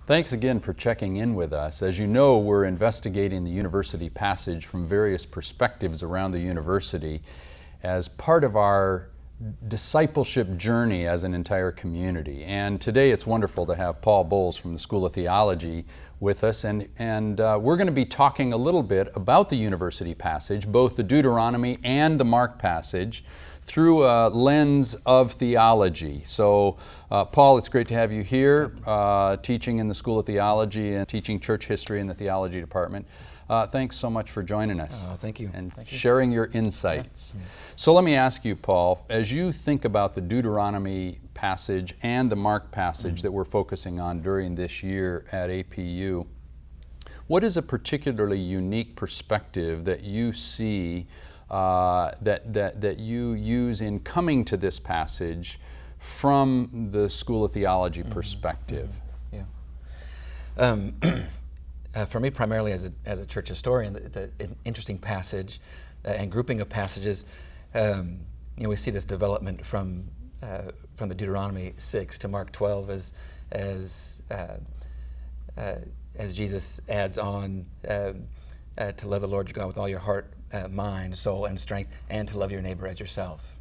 Thanks again for checking in with us. As you know, we're investigating the university passage from various perspectives around the university as part of our discipleship journey as an entire community. And today it's wonderful to have Paul Boles from the School of Theology with us, and we're going to be talking a little bit about the university passage, both the Deuteronomy and the Mark passage, through a lens of theology. So, Paul, it's great to have you here, teaching in the School of Theology and teaching church history in the theology department. Thanks so much for joining us. Thank you. And sharing your insights. So let me ask you, Paul, as you think about the Deuteronomy passage and the Mark passage that we're focusing on during this year at APU, what is a particularly unique perspective that you see that you use in coming to this passage from the School of Theology perspective? For me, primarily as a church historian, it's an interesting passage and grouping of passages. We see this development from the Deuteronomy 6 to Mark 12 as Jesus adds on to love the Lord your God with all your heart, mind, soul, and strength, and to love your neighbor as yourself.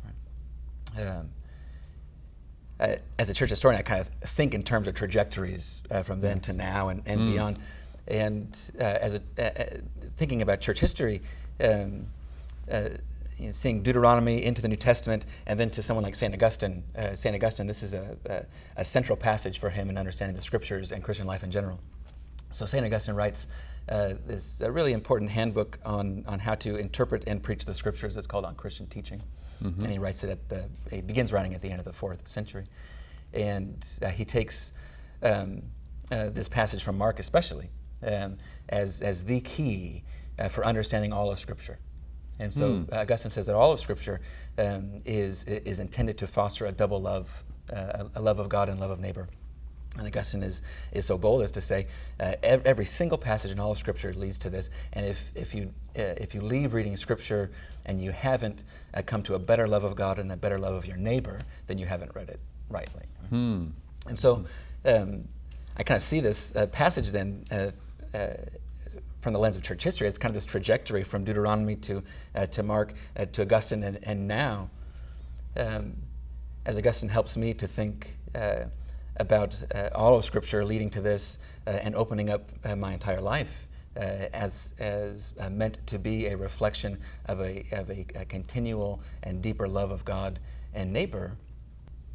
As a church historian, I kind of think in terms of trajectories from then to now and beyond. And thinking about church history, seeing Deuteronomy into the New Testament, and then to someone like St. Augustine. St. Augustine, this is a central passage for him in understanding the Scriptures and Christian life in general. So St. Augustine writes this really important handbook on how to interpret and preach the Scriptures. It's called On Christian Teaching. And he writes it he begins writing at the end of the 4th century. And he takes this passage from Mark especially as the key for understanding all of Scripture. And so Augustine says that all of Scripture is intended to foster a double love, a love of God and love of neighbor. And Augustine is so bold as to say every single passage in all of Scripture leads to this. And if you leave reading Scripture and you haven't come to a better love of God and a better love of your neighbor, then you haven't read it rightly. And so I kind of see this passage then from the lens of church history. It's kind of this trajectory from Deuteronomy to Mark to Augustine and now. As Augustine helps me to think about all of Scripture leading to this and opening up my entire life as meant to be a reflection of a continual and deeper love of God and neighbor.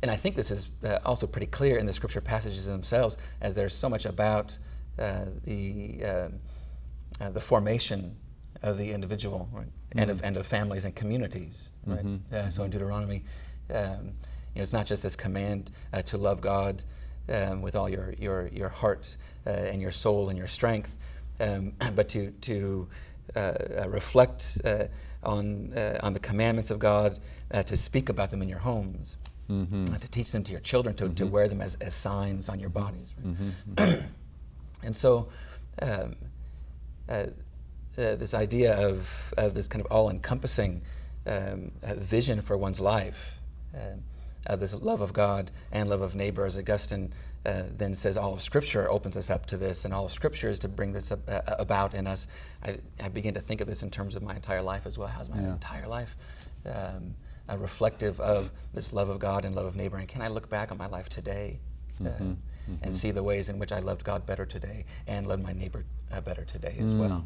And I think this is also pretty clear in the Scripture passages themselves, as there's so much about the formation of the individual, right? and of families and communities. Right? So in Deuteronomy, it's not just this command to love God with all your heart and your soul and your strength, but to reflect on the commandments of God, to speak about them in your homes. To teach them to your children, to wear them as signs on your bodies. Right? And so this idea of this kind of all-encompassing vision for one's life, this love of God and love of neighbor, as Augustine then says all of Scripture opens us up to this, and all of Scripture is to bring this about in us. I begin to think of this in terms of my entire life as well. How's my entire life reflective of this love of God and love of neighbor? And can I look back on my life today and see the ways in which I loved God better today and loved my neighbor better today as well?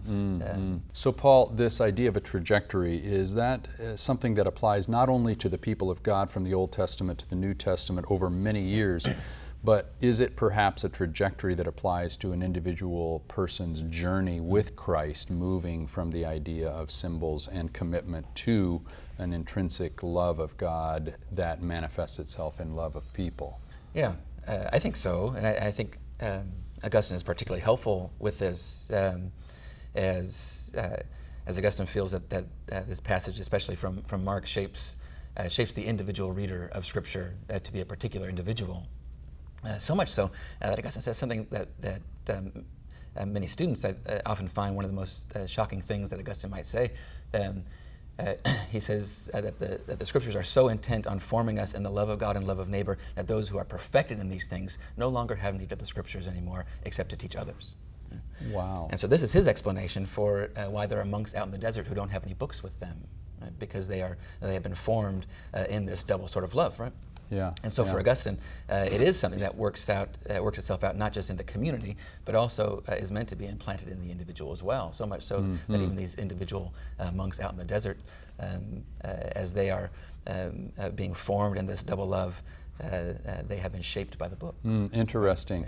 So Paul, this idea of a trajectory, is that something that applies not only to the people of God from the Old Testament to the New Testament over many years, but is it perhaps a trajectory that applies to an individual person's journey with Christ, moving from the idea of symbols and commitment to an intrinsic love of God that manifests itself in love of people? Yeah, I think so. And I think Augustine is particularly helpful with this as Augustine feels that this passage, especially from Mark, shapes the individual reader of Scripture to be a particular individual. So much so that Augustine says something that many students often find one of the most shocking things that Augustine might say. he says that the scriptures are so intent on forming us in the love of God and love of neighbor that those who are perfected in these things no longer have need of the scriptures anymore except to teach others. Wow. And so this is his explanation for why there are monks out in the desert who don't have any books with them, right? Because they have been formed in this double sort of love, right? Yeah. And so yeah. for Augustine, it is something that works itself out not just in the community, but also is meant to be implanted in the individual as well. So much so that even these individual monks out in the desert, as they are being formed in this double love, they have been shaped by the book. Interesting.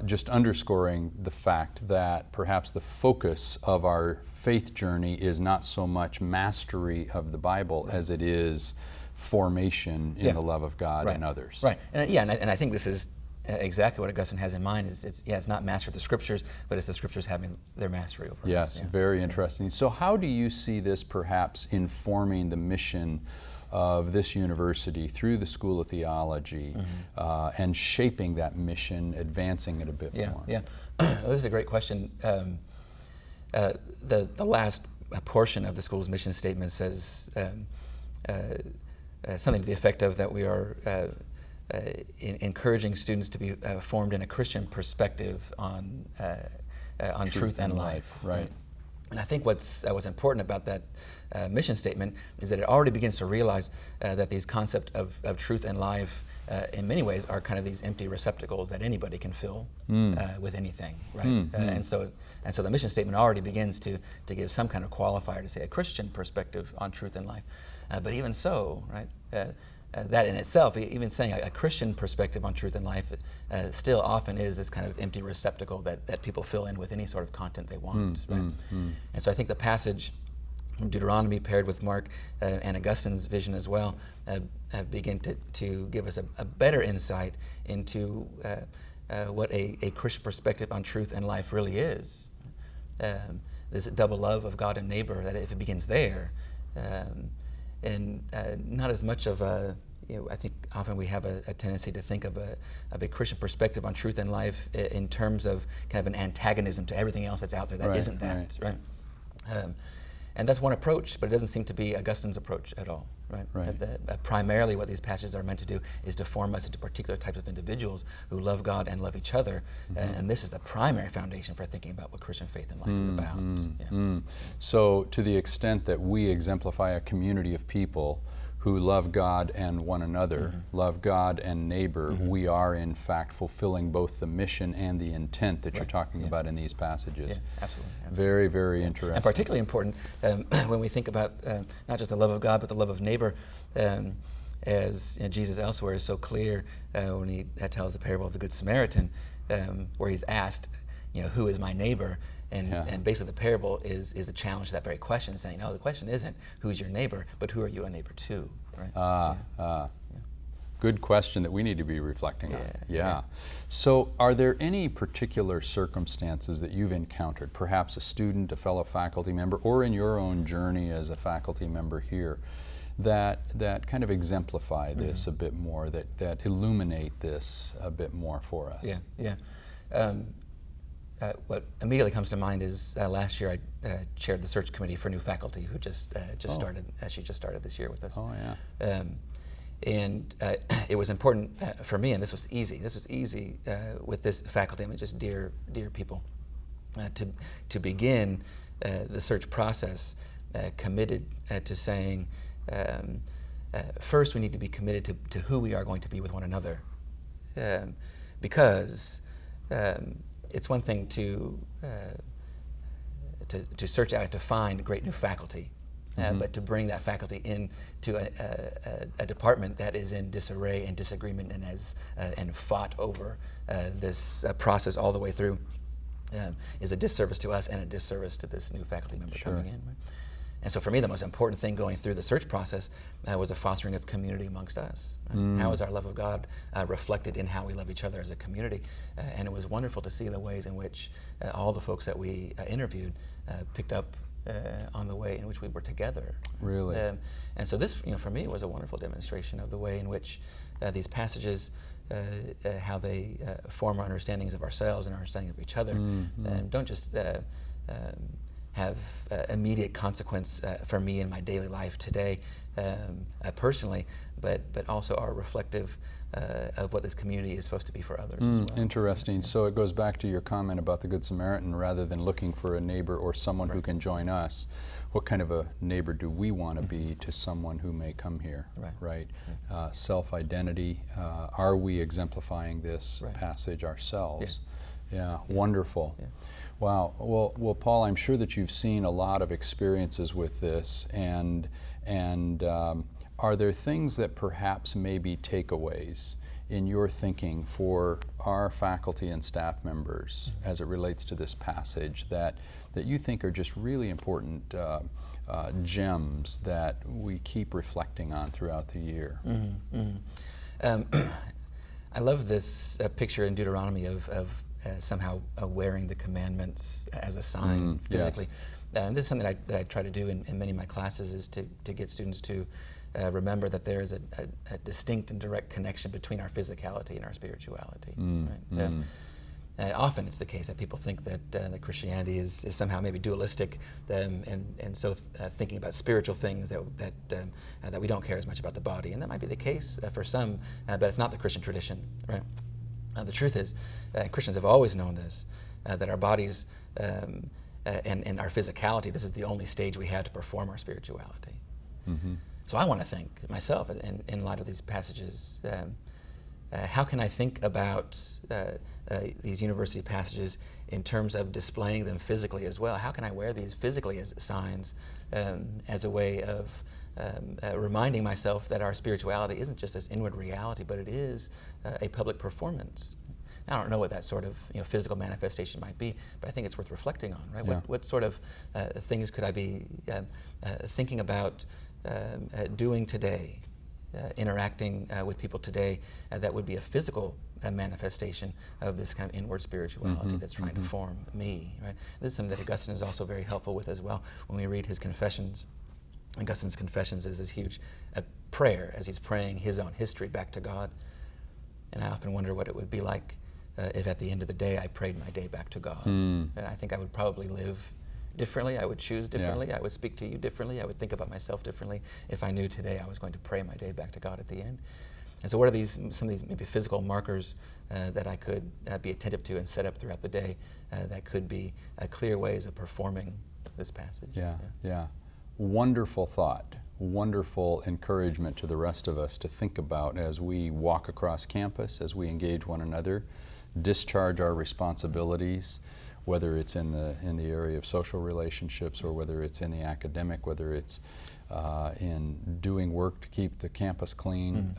Just underscoring the fact that perhaps the focus of our faith journey is not so much mastery of the Bible as it is formation in the love of God and others. Right. And I think this is exactly what Augustine has in mind. It's not master of the scriptures, but it's the scriptures having their mastery over us. Yes, very interesting. So how do you see this perhaps informing the mission of this university through the School of Theology and shaping that mission, advancing it a bit more? Yeah, well, this is a great question. The last portion of the school's mission statement says something to the effect of that we are encouraging students to be formed in a Christian perspective on truth and life. Right. And I think what's important about that mission statement is that it already begins to realize that these concepts of truth and life in many ways are kind of these empty receptacles that anybody can fill with anything, right? And so the mission statement already begins to give some kind of qualifier to say a Christian perspective on truth and life. But even so, right, that in itself, even saying a Christian perspective on truth and life, still often is this kind of empty receptacle that people fill in with any sort of content they want, right? And so I think the passage from Deuteronomy paired with Mark and Augustine's vision as well begin to give us a better insight into what a Christian perspective on truth and life really is. This double love of God and neighbor, that if it begins there, and not as much of a, I think often we have a tendency to think of a Christian perspective on truth and life in terms of kind of an antagonism to everything else that's out there that isn't that, right? And that's one approach, but it doesn't seem to be Augustine's approach at all, right? Primarily what these passages are meant to do is to form us into particular types of individuals who love God and love each other, and this is the primary foundation for thinking about what Christian faith and life is about. So to the extent that we exemplify a community of people who love God and one another, love God and neighbor, we are in fact fulfilling both the mission and the intent that you're talking about in these passages. Yeah, absolutely. Very, very interesting. And particularly important when we think about not just the love of God, but the love of neighbor, as Jesus elsewhere is so clear when he tells the parable of the Good Samaritan, where he's asked, who is my neighbor? And basically the parable is a challenge to that very question, saying, no, the question isn't who's your neighbor, but who are you a neighbor to, right? Good question that we need to be reflecting on. Yeah. So are there any particular circumstances that you've encountered, perhaps a student, a fellow faculty member, or in your own journey as a faculty member here, that kind of exemplify this a bit more, that illuminate this a bit more for us? What immediately comes to mind is last year I chaired the search committee for new faculty who just started. She just started this year with us. And it was important for me, and this was easy. This was easy with this faculty. I mean, just dear people, to begin the search process, committed to saying, first we need to be committed to who we are going to be with one another, because. It's one thing to search out to find great new faculty, but to bring that faculty into a department that is in disarray and disagreement and fought over this process all the way through is a disservice to us and a disservice to this new faculty member coming in. Right? And so for me, the most important thing going through the search process was a fostering of community amongst us. Right? How is our love of God reflected in how we love each other as a community? And it was wonderful to see the ways in which all the folks that we interviewed picked up on the way in which we were together. Really? And so this, for me, was a wonderful demonstration of the way in which these passages, how they form our understandings of ourselves and our understanding of each other, don't just have immediate consequence for me in my daily life today, personally, but also are reflective of what this community is supposed to be for others as well. Interesting. So it goes back to your comment about the Good Samaritan. Rather than looking for a neighbor or someone who can join us, what kind of a neighbor do we want to be to someone who may come here? Right. Self-identity. Are we exemplifying this passage ourselves? Yeah. Wonderful. Yeah. Wow. Well, Paul, I'm sure that you've seen a lot of experiences with this, and are there things that perhaps may be takeaways in your thinking for our faculty and staff members as it relates to this passage that you think are just really important gems that we keep reflecting on throughout the year? I love this picture in Deuteronomy of somehow wearing the commandments as a sign physically. Yes. This is something that I try to do in many of my classes, is to get students to remember that there is a distinct and direct connection between our physicality and our spirituality. Often it's the case that people think that Christianity is somehow maybe dualistic, and so thinking about spiritual things that we don't care as much about the body, and that might be the case for some, but it's not the Christian tradition, right? The truth is, Christians have always known this, that our bodies and our physicality, this is the only stage we have to perform our spirituality. So I want to think myself, in light of these passages, how can I think about these university passages in terms of displaying them physically as well? How can I wear these physically as signs, as a way of reminding myself that our spirituality isn't just this inward reality, but it is a public performance? I don't know what that sort of physical manifestation might be, but I think it's worth reflecting on, right? Yeah. What sort of things could I be thinking about doing today, interacting with people today, that would be a physical manifestation of this kind of inward spirituality that's trying to form me, right? This is something that Augustine is also very helpful with as well. When we read his Confessions, Augustine's Confessions is this huge prayer as he's praying his own history back to God. And I often wonder what it would be like if at the end of the day I prayed my day back to God. And I think I would probably live differently, I would choose differently, I would speak to you differently, I would think about myself differently if I knew today I was going to pray my day back to God at the end. And so what are some of these maybe physical markers that I could be attentive to and set up throughout the day that could be clear ways of performing this passage? Yeah. Wonderful thought. Wonderful encouragement to the rest of us to think about as we walk across campus, as we engage one another, discharge our responsibilities, whether it's in the area of social relationships or whether it's in the academic, whether it's in doing work to keep the campus clean,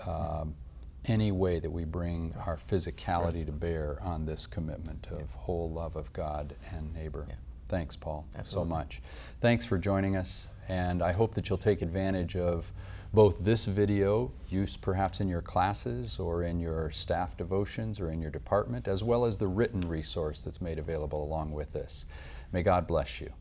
any way that we bring our physicality to bear on this commitment of whole love of God and neighbor. Thanks, Paul, so much. Thanks for joining us, and I hope that you'll take advantage of both this video, used perhaps in your classes or in your staff devotions or in your department, as well as the written resource that's made available along with this. May God bless you.